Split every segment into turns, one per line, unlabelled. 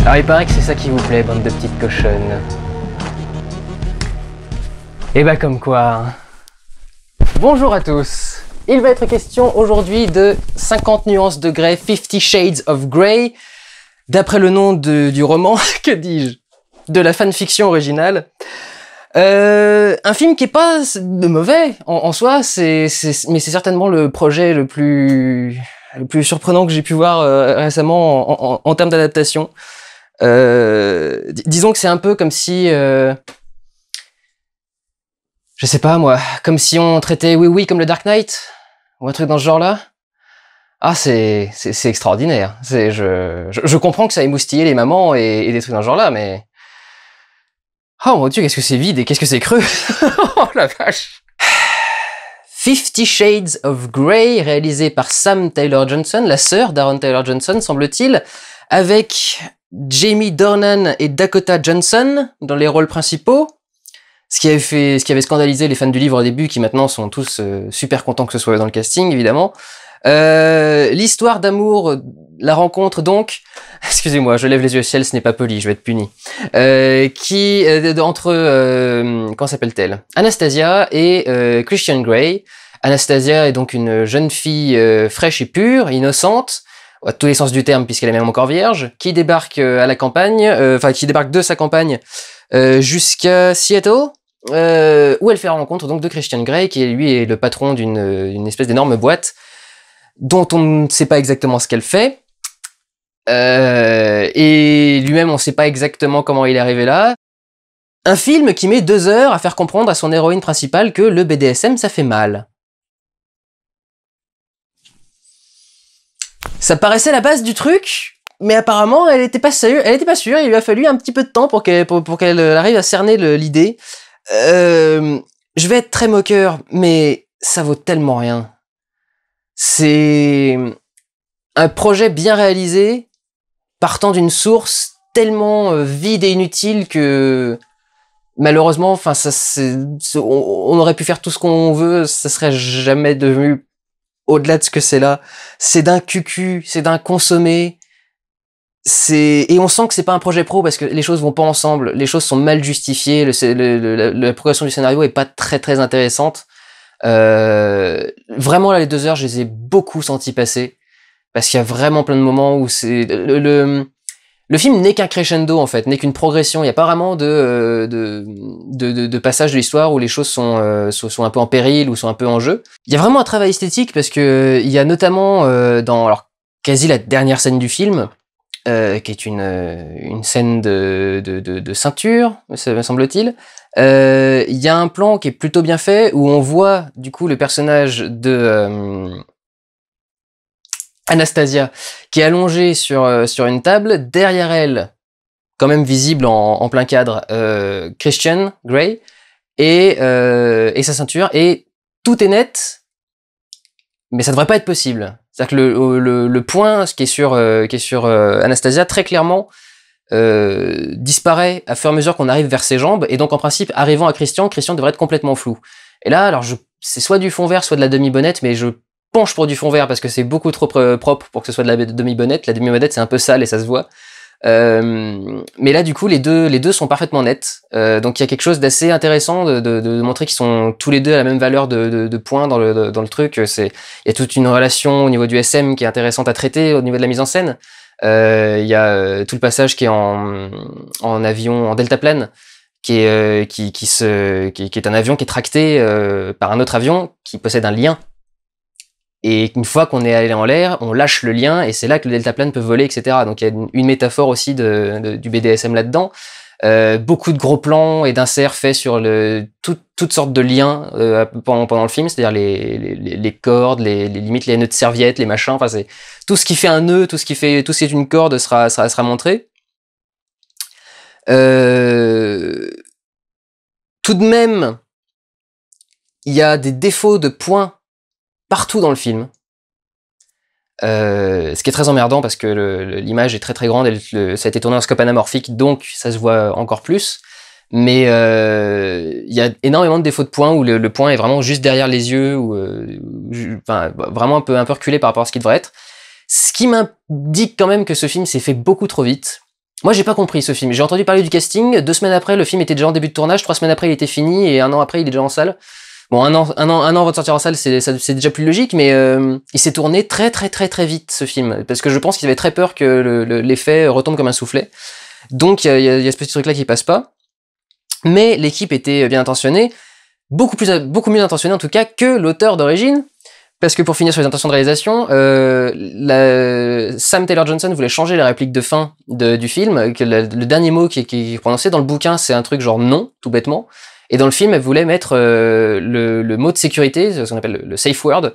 Alors il paraît que c'est ça qui vous plaît, bande de petites cochonnes. Et bah comme quoi... Bonjour à tous. Il va être question aujourd'hui de 50 nuances de Grey, 50 Shades of Grey, d'après le nom du roman, que dis-je, de la fanfiction originale. Un film qui est pas de mauvais en soi, mais c'est certainement le projet le plus surprenant que j'ai pu voir récemment en termes d'adaptation. Disons que c'est un peu comme si, je sais pas moi, comme si on traitait Oui comme le Dark Knight, ou un truc dans ce genre-là. Ah, c'est extraordinaire. Je comprends que ça ait moustillé les mamans et des trucs dans ce genre-là, mais... Oh mon Dieu, qu'est-ce que c'est vide et qu'est-ce que c'est creux. Oh la vache. 50 Shades of Grey, réalisé par Sam Taylor Johnson, la sœur d'Aaron Taylor Johnson, semble-t-il, avec Jamie Dornan et Dakota Johnson dans les rôles principaux, ce qui avait scandalisé les fans du livre au début, qui maintenant sont tous super contents que ce soit dans le casting, évidemment. L'histoire d'amour, la rencontre donc, excusez-moi, je lève les yeux au ciel, ce n'est pas poli, je vais être puni, entre, comment s'appelle-t-elle? Anastasia et Christian Grey. Anastasia est donc une jeune fille fraîche et pure, innocente, à tous les sens du terme puisqu'elle est même encore vierge, qui débarque à la campagne, qui débarque de sa campagne jusqu'à Seattle, où elle fait la rencontre donc de Christian Grey, qui lui est le patron d'une espèce d'énorme boîte, dont on ne sait pas exactement ce qu'elle fait, et lui-même on ne sait pas exactement comment il est arrivé là. Un film qui met 2 heures à faire comprendre à son héroïne principale que le BDSM ça fait mal. Ça paraissait la base du truc, mais apparemment elle était pas sûre, il lui a fallu un petit peu de temps pour qu'elle arrive à cerner l'idée. Je vais être très moqueur, mais ça vaut tellement rien. C'est un projet bien réalisé, partant d'une source tellement vide et inutile que malheureusement, enfin, on aurait pu faire tout ce qu'on veut, ça serait jamais devenu au-delà de ce que c'est là. C'est d'un cucu, c'est d'un consommé. Et on sent que c'est pas un projet pro parce que les choses vont pas ensemble, les choses sont mal justifiées, la progression du scénario est pas très très intéressante. Vraiment là les 2 heures je les ai beaucoup sentis passer parce qu'il y a vraiment plein de moments où c'est le film n'est qu'un crescendo en fait, n'est qu'une progression, il y a pas vraiment de passage de l'histoire où les choses sont un peu en péril ou sont un peu en jeu. Il y a vraiment un travail esthétique parce que il y a notamment dans alors quasi la dernière scène du film qui est une scène de ceinture, me semble-t-il. Il y a un plan qui est plutôt bien fait où on voit du coup le personnage de Anastasia qui est allongée sur une table, derrière elle, quand même visible en plein cadre, Christian Grey et sa ceinture, et tout est net, mais ça devrait pas être possible. C'est-à-dire que le point qui est sur Anastasia très clairement disparaît à fur et à mesure qu'on arrive vers ses jambes, et donc en principe arrivant à Christian devrait être complètement flou. Et là alors c'est soit du fond vert soit de la demi-bonnette, mais je penche pour du fond vert parce que c'est beaucoup trop propre pour que ce soit de la demi-bonnette. La demi-bonnette c'est un peu sale et ça se voit. Mais là du coup les deux sont parfaitement nets, donc il y a quelque chose d'assez intéressant de montrer qu'ils sont tous les deux à la même valeur de points dans le truc. Il y a toute une relation au niveau du SM qui est intéressante à traiter au niveau de la mise en scène. Il y a tout le passage qui est en avion, en deltaplane, qui est un avion qui est tracté par un autre avion qui possède un lien. Et une fois qu'on est allé en l'air, on lâche le lien et c'est là que le deltaplane peut voler, etc. Donc il y a une métaphore aussi du BDSM là-dedans. Beaucoup de gros plans et d'inserts faits sur toutes sortes de liens pendant le film, c'est-à-dire les cordes, les limites, les nœuds de serviettes, les machins. Enfin, c'est tout ce qui fait un nœud, tout ce qui est une corde sera montré. Tout de même, il y a des défauts de points partout dans le film. Ce qui est très emmerdant parce que l'image est très très grande et ça a été tourné en scope anamorphique, donc ça se voit encore plus. Mais il y a énormément de défauts de points où le point est vraiment juste derrière les yeux, ou enfin vraiment un peu reculé par rapport à ce qu'il devrait être. Ce qui m'indique quand même que ce film s'est fait beaucoup trop vite. Moi, j'ai pas compris ce film. J'ai entendu parler du casting. 2 semaines après, le film était déjà en début de tournage. 3 semaines après, il était fini. Et 1 an après, il est déjà en salle. Bon, un an avant de sortir en salle, c'est déjà plus logique. Mais il s'est tourné très vite, ce film. Parce que je pense qu'ils avaient très peur que l'effet retombe comme un soufflet. Donc, il y a ce petit truc-là qui passe pas. Mais l'équipe était bien intentionnée. Beaucoup mieux intentionnée, en tout cas, que l'auteur d'origine. Parce que pour finir sur les intentions de réalisation, Sam Taylor Johnson voulait changer la réplique de fin du film, que le dernier mot qui est prononcé dans le bouquin, c'est un truc genre non, tout bêtement. Et dans le film, elle voulait mettre le mot de sécurité, ce qu'on appelle le safe word,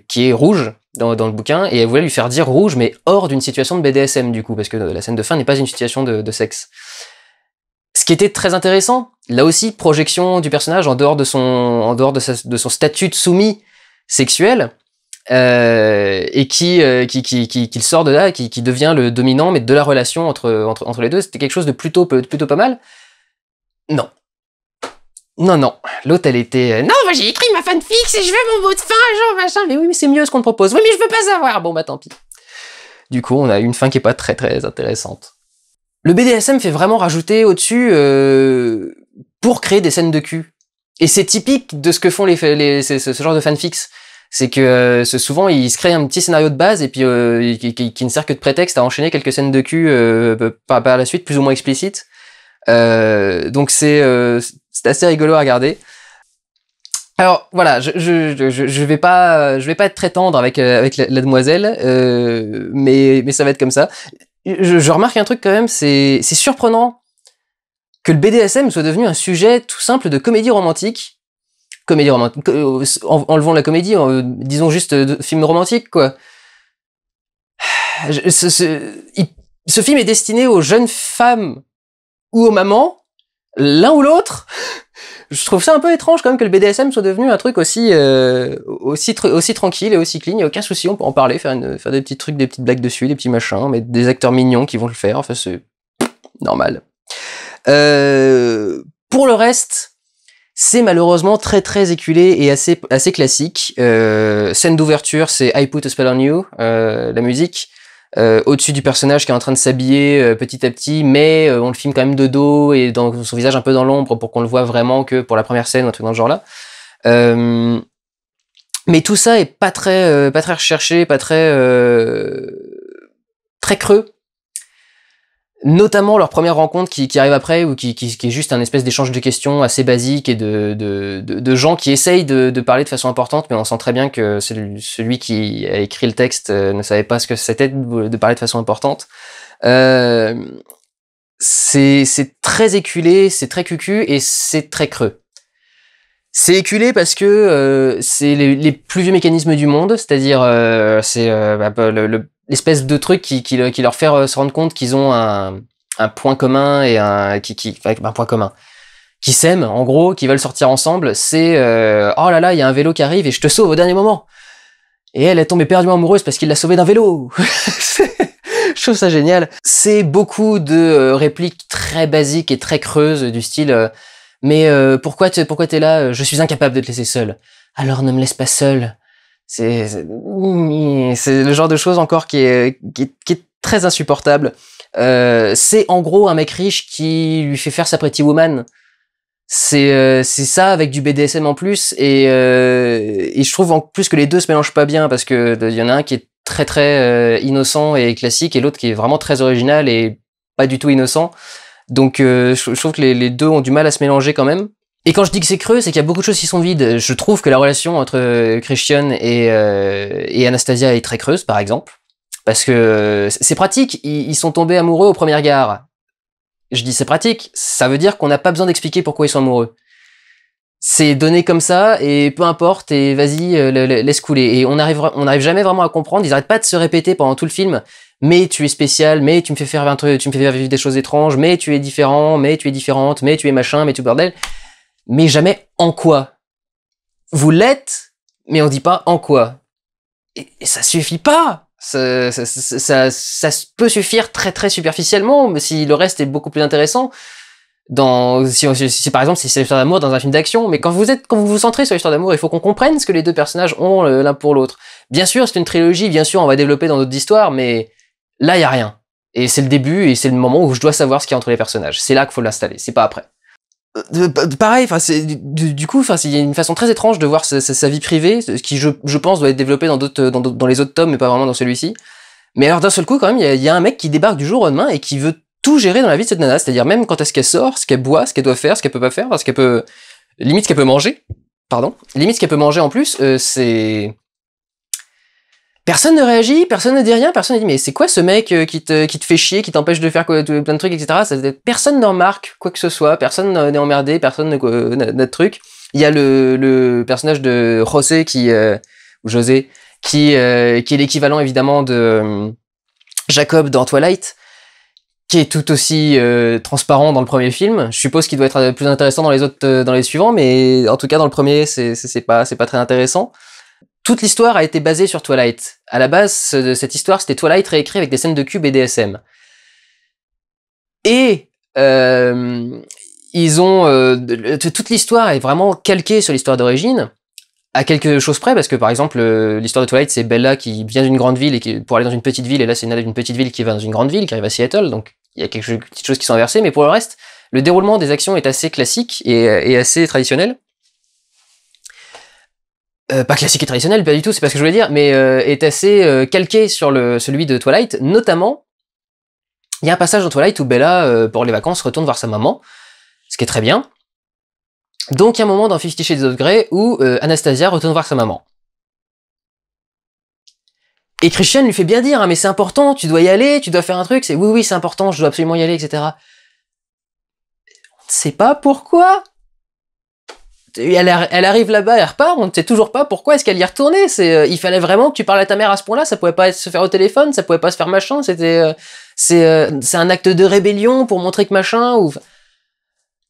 qui est rouge dans le bouquin, et elle voulait lui faire dire rouge, mais hors d'une situation de BDSM du coup, parce que la scène de fin n'est pas une situation de sexe. Ce qui était très intéressant, là aussi, projection du personnage en dehors de son statut de soumis sexuel, et qu'il sort de là, qui devient le dominant, mais de la relation entre les deux, c'était quelque chose de plutôt pas mal. Non. L'autre, elle était, non, moi j'ai écrit ma fanfic, et je veux mon mot de fin, genre machin, mais oui, mais c'est mieux ce qu'on te propose. Oui, mais je veux pas savoir. Bon, bah tant pis. Du coup, on a une fin qui est pas très intéressante. Le BDSM fait vraiment rajouter au-dessus pour créer des scènes de cul. Et c'est typique de ce que font ce genre de fanfics. C'est que souvent, ils se créent un petit scénario de base et puis qui ne sert que de prétexte à enchaîner quelques scènes de cul par la suite, plus ou moins explicites. Donc c'est assez rigolo à regarder. Alors voilà, je vais pas être très tendre avec la demoiselle, mais ça va être comme ça. Je remarque un truc quand même, c'est surprenant que le BDSM soit devenu un sujet tout simple de comédie romantique. Enlevons la comédie, disons juste film romantique, quoi. Ce film est destiné aux jeunes femmes ou aux mamans, l'un ou l'autre. Je trouve ça un peu étrange quand même que le BDSM soit devenu un truc aussi tranquille et aussi clean. Il y a aucun souci, on peut en parler, faire des petits trucs, des petites blagues dessus, des petits machins, mais des acteurs mignons qui vont le faire. Enfin, c'est normal. Pour le reste, c'est malheureusement très éculé et assez classique. Scène d'ouverture, c'est I Put a Spell on You, la musique. Au-dessus du personnage qui est en train de s'habiller petit à petit, mais on le filme quand même de dos et dans son visage un peu dans l'ombre pour qu'on le voit vraiment que pour la première scène ou un truc dans ce genre-là. Mais tout ça est pas très recherché, pas très creux. Notamment leur première rencontre qui arrive après, ou qui est juste un espèce d'échange de questions assez basique et de gens qui essayent de parler de façon importante, mais on sent très bien que celui qui a écrit le texte ne savait pas ce que c'était de parler de façon importante. C'est très éculé, c'est très cucu et c'est très creux. C'est éculé parce que c'est les plus vieux mécanismes du monde, c'est-à-dire l'espèce de truc qui leur fait se rendre compte qu'ils ont un point commun et un point commun qui s'aiment en gros, qui veulent sortir ensemble. C'est oh là là, il y a un vélo qui arrive et je te sauve au dernier moment. Et elle est tombée éperdument amoureuse parce qu'il l'a sauvée d'un vélo. Je trouve ça génial. C'est beaucoup de répliques très basiques et très creuses du style mais pourquoi t'es là? Je suis incapable de te laisser seul. Alors ne me laisse pas seul. C'est le genre de choses encore qui est très insupportable. C'est en gros un mec riche qui lui fait faire sa Pretty Woman. C'est ça avec du BDSM en plus et je trouve en plus que les deux se mélangent pas bien parce que il y en a un qui est très innocent et classique et l'autre qui est vraiment très original et pas du tout innocent. Donc je trouve que les deux ont du mal à se mélanger quand même. Et quand je dis que c'est creux, c'est qu'il y a beaucoup de choses qui sont vides. Je trouve que la relation entre Christian et Anastasia est très creuse, par exemple. Parce que c'est pratique, ils sont tombés amoureux au premier regard. Je dis c'est pratique, ça veut dire qu'on n'a pas besoin d'expliquer pourquoi ils sont amoureux. C'est donné comme ça, et peu importe, et vas-y, laisse couler. Et on n'arrive jamais vraiment à comprendre, ils arrêtent pas de se répéter pendant tout le film. Mais tu es spécial, mais tu me fais faire un truc, tu me fais vivre des choses étranges, mais tu es différent, mais tu es différente, mais tu es machin, mais tu bordel. Mais jamais en quoi. Vous l'êtes, mais on dit pas en quoi. Et ça suffit pas. Ça peut suffire très superficiellement, mais si le reste est beaucoup plus intéressant. Si par exemple c'est l'histoire d'amour dans un film d'action, mais quand vous vous centrez sur l'histoire d'amour, il faut qu'on comprenne ce que les deux personnages ont l'un pour l'autre. Bien sûr, c'est une trilogie, bien sûr, on va développer dans d'autres histoires, mais là, il y a rien. Et c'est le début, et c'est le moment où je dois savoir ce qu'il y a entre les personnages. C'est là qu'il faut l'installer, c'est pas après. Pareil, enfin, c'est du coup, enfin, il y a une façon très étrange de voir sa vie privée, ce qui, je pense, doit être développé dans les autres tomes, mais pas vraiment dans celui-ci. Mais alors d'un seul coup, quand même, il y a un mec qui débarque du jour au lendemain et qui veut tout gérer dans la vie de cette nana, c'est-à-dire même quand est-ce qu'elle sort, ce qu'elle boit, ce qu'elle doit faire, ce qu'elle peut pas faire, ce qu'elle peut, limite ce qu'elle peut manger. Pardon, limite ce qu'elle peut manger en plus, c'est personne ne réagit, personne ne dit rien, personne ne dit mais c'est quoi ce mec qui te fait chier, qui t'empêche de faire plein de trucs, etc. Personne n'en remarque quoi que ce soit, personne n'est emmerdé, personne n'a de truc. Il y a le personnage de José ou José qui est l'équivalent évidemment de Jacob dans Twilight, qui est tout aussi transparent dans le premier film. Je suppose qu'il doit être plus intéressant dans les autres, dans les suivants, mais en tout cas dans le premier c'est pas très intéressant. Toute l'histoire a été basée sur Twilight. À la base, cette histoire, c'était Twilight réécrit avec des scènes de cul BDSM. Et ils ont toute l'histoire est vraiment calquée sur l'histoire d'origine, à quelque chose près, parce que par exemple, l'histoire de Twilight, c'est Bella qui vient d'une grande ville et pour aller dans une petite ville, et là c'est Nana d'une petite ville qui va dans une grande ville, qui arrive à Seattle, donc il y a quelques petites choses qui sont inversées, mais pour le reste, le déroulement des actions est assez classique et assez traditionnel. Pas classique et traditionnel, pas du tout, c'est pas ce que je voulais dire, mais est assez calqué sur celui de Twilight. Notamment, il y a un passage dans Twilight où Bella, pour les vacances, retourne voir sa maman, ce qui est très bien. Donc il y a un moment dans 50 Shades of Grey où Anastasia retourne voir sa maman. Et Christian lui fait bien dire, hein, mais c'est important, tu dois y aller, tu dois faire un truc, c'est oui, c'est important, je dois absolument y aller, etc. On ne sait pas pourquoi. Elle arrive là-bas, elle repart, on ne sait toujours pas pourquoi est-ce qu'elle y est retournée. Il fallait vraiment que tu parles à ta mère à ce point-là, ça pouvait pas se faire au téléphone, ça pouvait pas se faire machin, c'est un acte de rébellion pour montrer que machin, ou...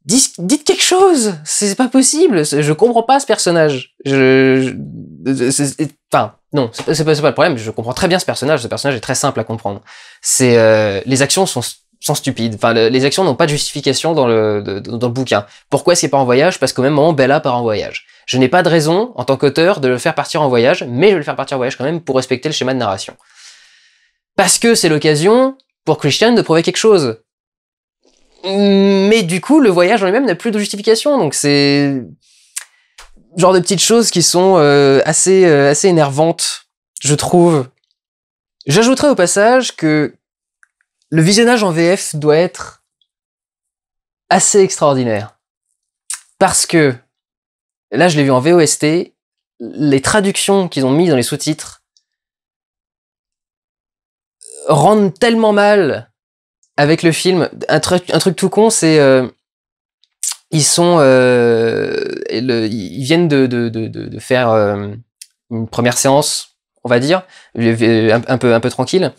Dites quelque chose, c'est pas possible, je comprends pas ce personnage. Enfin, non, c'est pas le problème, je comprends très bien ce personnage est très simple à comprendre. Les actions sont stupides. Enfin, les actions n'ont pas de justification dans le bouquin. Pourquoi est-ce qu'il part en voyage? Parce qu'au même moment, Bella part en voyage. Je n'ai pas de raison, en tant qu'auteur, de le faire partir en voyage, mais je vais le faire partir en voyage quand même pour respecter le schéma de narration. Parce que c'est l'occasion pour Christian de prouver quelque chose. Mais du coup, le voyage en lui-même n'a plus de justification, donc c'est genre de petites choses qui sont assez énervantes, je trouve. J'ajouterais au passage que le visionnage en VF doit être assez extraordinaire. Parce que, là je l'ai vu en VOST, les traductions qu'ils ont mis dans les sous-titres rendent tellement mal avec le film. Un truc tout con, c'est... ils viennent de faire une première séance, on va dire, un peu tranquille.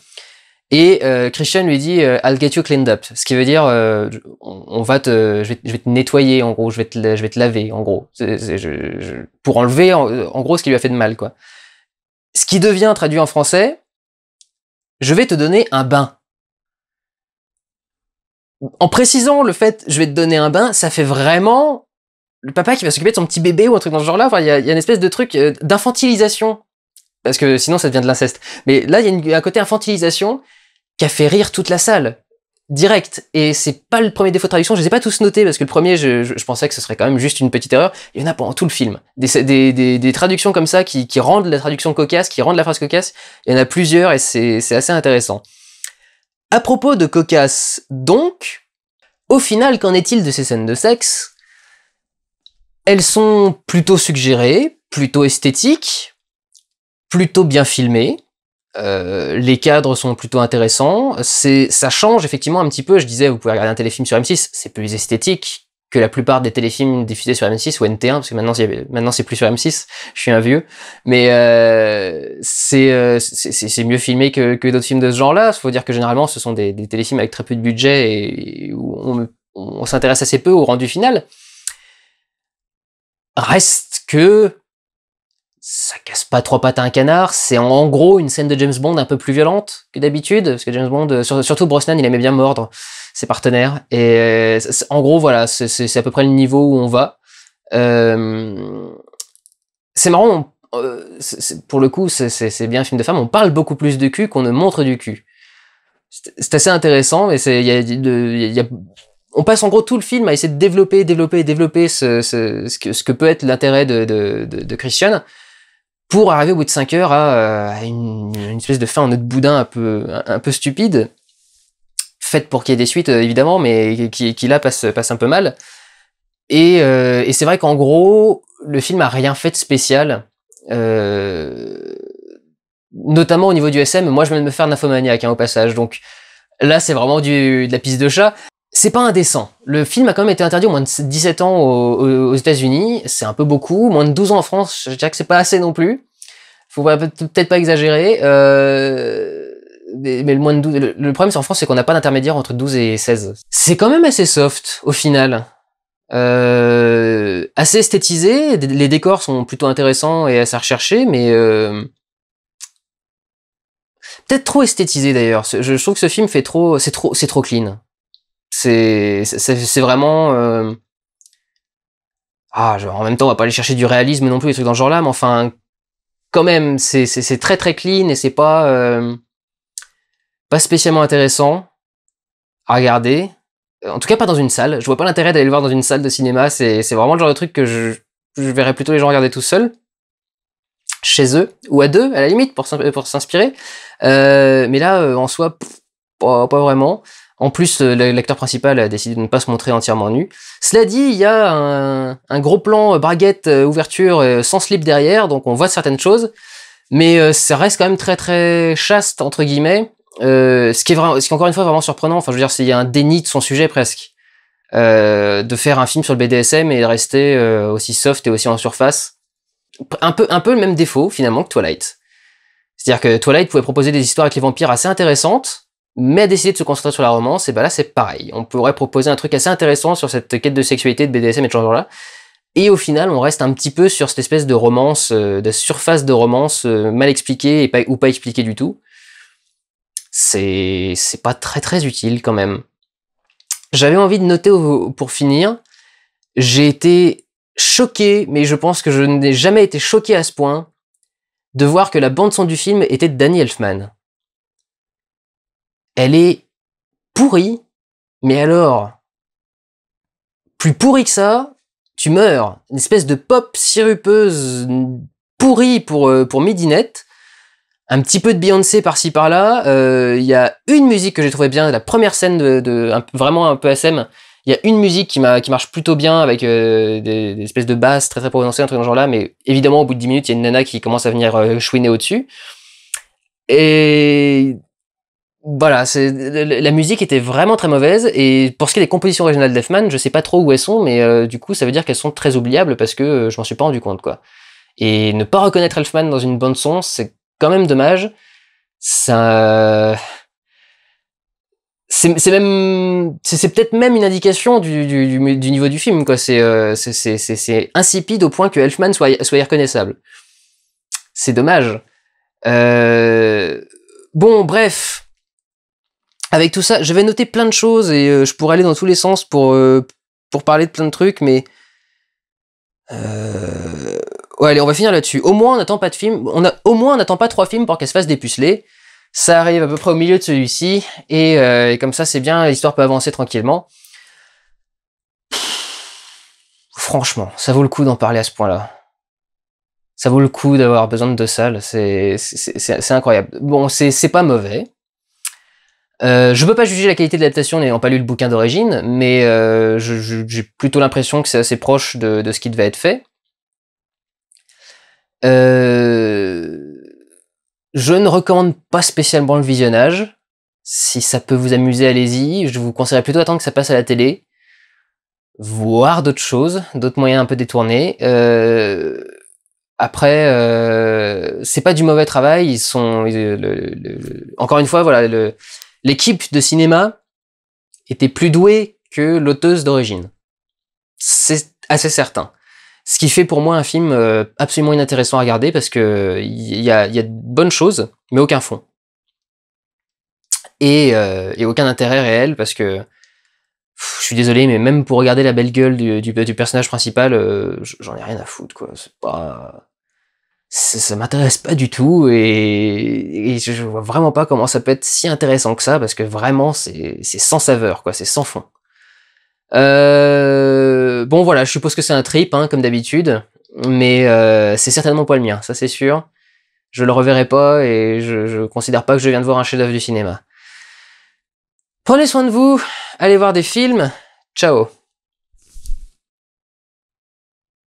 Et Christian lui dit I'll get you cleaned up, ce qui veut dire je vais te nettoyer, en gros, je vais te laver, en gros, pour enlever en gros ce qui lui a fait de mal, quoi. Ce qui devient traduit en français, je vais te donner un bain. En précisant le fait je vais te donner un bain, ça fait vraiment le papa qui va s'occuper de son petit bébé ou un truc dans ce genre-là. Enfin, il y a une espèce de truc d'infantilisation, parce que sinon ça devient de l'inceste. Mais là, il y a un côté infantilisation qui a fait rire toute la salle, direct. Et c'est pas le premier défaut de traduction, je les ai pas tous notés, parce que le premier, je pensais que ce serait quand même juste une petite erreur. Il y en a pendant tout le film. Des traductions comme ça qui rendent la traduction cocasse, qui rendent la phrase cocasse. Il y en a plusieurs et c'est assez intéressant. À propos de cocasse, donc, au final, qu'en est-il de ces scènes de sexe? Elles sont plutôt suggérées, plutôt esthétiques, plutôt bien filmées. Les cadres sont plutôt intéressants. Ça change effectivement un petit peu. Je disais, vous pouvez regarder un téléfilm sur M6, c'est plus esthétique que la plupart des téléfilms diffusés sur M6 ou NT1, parce que maintenant c'est plus sur M6. Je suis un vieux, mais c'est mieux filmé que d'autres films de ce genre-là. Il faut dire que généralement, ce sont des téléfilms avec très peu de budget et où on s'intéresse assez peu au rendu final. Reste que ça casse pas trois pattes à un canard, c'est en gros une scène de James Bond un peu plus violente que d'habitude, parce que James Bond, surtout Brosnan, il aimait bien mordre ses partenaires, et en gros voilà, c'est à peu près le niveau où on va. C'est marrant, pour le coup, c'est bien un film de femme, on parle beaucoup plus de cul qu'on ne montre du cul. c'est assez intéressant, mais on passe en gros tout le film à essayer de développer ce que peut être l'intérêt de Christian, pour arriver au bout de 5 heures à une espèce de fin en nœud de boudin un peu stupide, faite pour qu'il y ait des suites évidemment, mais qui là passe un peu mal. Et c'est vrai qu'en gros, le film a rien fait de spécial, notamment au niveau du SM. Moi, je viens de me faire Nymphomaniac au passage, donc là, c'est vraiment de la pisse de chat. C'est pas indécent. Le film a quand même été interdit au moins de 17 ans aux États-Unis. C'est un peu beaucoup. Moins de 12 ans en France, je dirais que c'est pas assez non plus. Faut peut-être pas exagérer. Mais le moins de 12, le problème c'est en France, c'est qu'on n'a pas d'intermédiaire entre 12 et 16. C'est quand même assez soft au final. Assez esthétisé. Les décors sont plutôt intéressants et assez recherchés, mais peut-être trop esthétisé d'ailleurs. Je trouve que ce film c'est trop clean. C'est vraiment genre, en même temps on va pas aller chercher du réalisme non plus, des trucs dans ce genre-là, mais enfin quand même c'est très très clean et c'est pas spécialement intéressant à regarder. En tout cas pas dans une salle. Je vois pas l'intérêt d'aller le voir dans une salle de cinéma. C'est vraiment le genre de truc que je verrais plutôt les gens regarder tout seuls, chez eux ou à deux à la limite pour s'inspirer. Mais là en soi pas vraiment. En plus, l'acteur principal a décidé de ne pas se montrer entièrement nu. Cela dit, il y a un gros plan braguette, ouverture, sans slip derrière, donc on voit certaines choses, mais ça reste quand même très très chaste, entre guillemets, ce qui est encore une fois vraiment surprenant. Enfin, je veux dire, il y a un déni de son sujet presque, de faire un film sur le BDSM et de rester aussi soft et aussi en surface. Un peu le même défaut, finalement, que Twilight. C'est-à-dire que Twilight pouvait proposer des histoires avec les vampires assez intéressantes, mais a décidé de se concentrer sur la romance, et bah là c'est pareil. On pourrait proposer un truc assez intéressant sur cette quête de sexualité, de BDSM et de ce genre-là, et au final on reste un petit peu sur cette espèce de romance, de surface de romance mal expliquée ou pas expliquée du tout. C'est pas très très utile quand même. J'avais envie de noter pour finir, j'ai été choqué, mais je pense que je n'ai jamais été choqué à ce point, de voir que la bande-son du film était de Danny Elfman. Elle est pourrie, mais alors, plus pourrie que ça, tu meurs. Une espèce de pop sirupeuse pourrie pour midinette. Un petit peu de Beyoncé par-ci par-là. Il y a une musique que j'ai trouvé bien, la première scène vraiment un peu SM. Il y a une musique qui marche plutôt bien avec des espèces de basses très très prononcées, un truc dans ce genre-là, mais évidemment au bout de 10 minutes, il y a une nana qui commence à venir chouiner au-dessus. Et voilà, la musique était vraiment très mauvaise, et pour ce qui est des compositions originales d'Elfman, je sais pas trop où elles sont, mais du coup ça veut dire qu'elles sont très oubliables parce que je m'en suis pas rendu compte, quoi. Et ne pas reconnaître Elfman dans une bande son, c'est quand même dommage. Ça, c'est peut-être même une indication du niveau du film, quoi. C'est insipide au point que Elfman soit irreconnaissable. C'est dommage. Bon, bref. Avec tout ça, je vais noter plein de choses et je pourrais aller dans tous les sens pour parler de plein de trucs, mais ouais, allez, on va finir là-dessus. Au moins, on n'attend pas de film. Au moins, on n'attend pas 3 films pour qu'elle se fasse dépuceler. Ça arrive à peu près au milieu de celui-ci et comme ça, c'est bien. L'histoire peut avancer tranquillement. Franchement, ça vaut le coup d'en parler à ce point-là. Ça vaut le coup d'avoir besoin de 2 salles. C'est incroyable. Bon, c'est pas mauvais. Je peux pas juger la qualité de l'adaptation n'ayant pas lu le bouquin d'origine, mais j'ai plutôt l'impression que c'est assez proche de ce qui devait être fait. Je ne recommande pas spécialement le visionnage. Si ça peut vous amuser, allez-y. Je vous conseillerais plutôt d'attendre que ça passe à la télé, voir d'autres choses, d'autres moyens un peu détournés. Après, c'est pas du mauvais travail. Ils sont encore une fois, voilà, l'équipe de cinéma était plus douée que l'auteuse d'origine. C'est assez certain. Ce qui fait pour moi un film absolument inintéressant à regarder parce que il y a de bonnes choses, mais aucun fond. Et aucun intérêt réel parce que je suis désolé, mais même pour regarder la belle gueule du personnage principal, j'en ai rien à foutre, quoi. C'est pas... ça m'intéresse pas du tout et je vois vraiment pas comment ça peut être si intéressant que ça parce que vraiment c'est sans saveur quoi, c'est sans fond. Bon voilà, je suppose que c'est un trip hein, comme d'habitude, mais c'est certainement pas le mien, ça c'est sûr. Je le reverrai pas et je considère pas que je viens de voir un chef-d'œuvre du cinéma. Prenez soin de vous, allez voir des films, ciao.